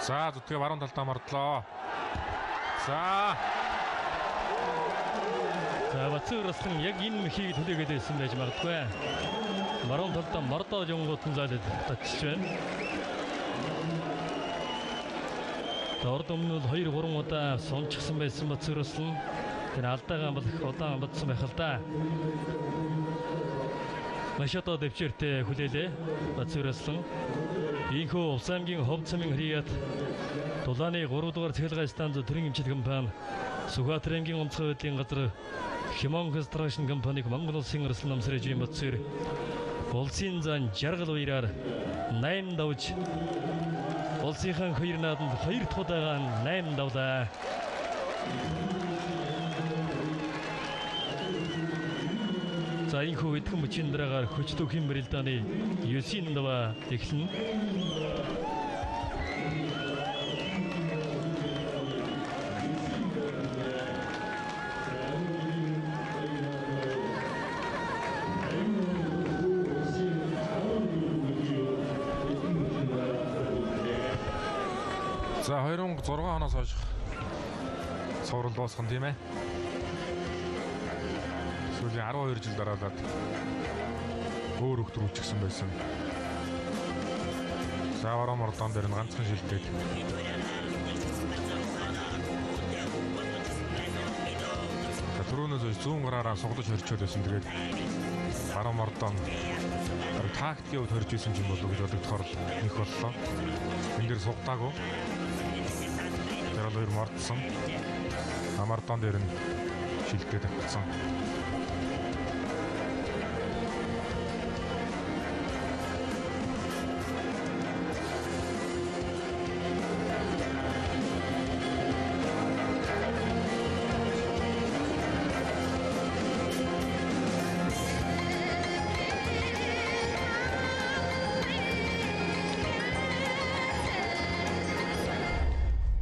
За зүтгээ баруун талдаа мордлоо. За Бацаа Ураслан яг энэ мөхийг төлөөгөөд байсан байж магадгүй. Баруун талдаа мордоод явгууд нь зайлд татчих байна. Дорд өмнө 2-3 удаа сунчсан байсан Бацаа Ураслан тэр алдаагаа бол удаан бодсон байх л да. Машото дэвчэртэй хүлээлээ Бацаа Ураслан. Ийхүү Улс аймгийн Ховд цамын хрият Дулааны 3 дугаар цэглэгээ станц төрийн эмчилгээ компани Сүхбаатар аймгийн онцгой байдлын газар Химон Construction компаниг Монгол улсын өрсөлдөөн намсраж юм бацэр улсын зан жаргал уяраар 8 давж улсынхан 2 нааданд 2 дахь удаага 8 давлаа. За ийхүү эдгэн бичийн дараагаар хүчтөхийн брилдааны 9 дава эхлэн. за 2006 оноос хойш цуврал дуусган тийм ээ. Сүүлийн 12 жил дараалаад өөр хөлтөр үчигсэн байсан. За баруун мордон дээр нь ганцхан шилдэг. Түрүүнээс зүүн гараараа суглаж хорчоод байсан. Тэгээд баруун мордон тактикийн хувьд хорж исэн юм болов уу гэж бодогдохоор нөх боллоо. Энд дээр сугтаагүй. Тэр бол хоёр мордсон. Мордон дээр нь шилдэг татсан.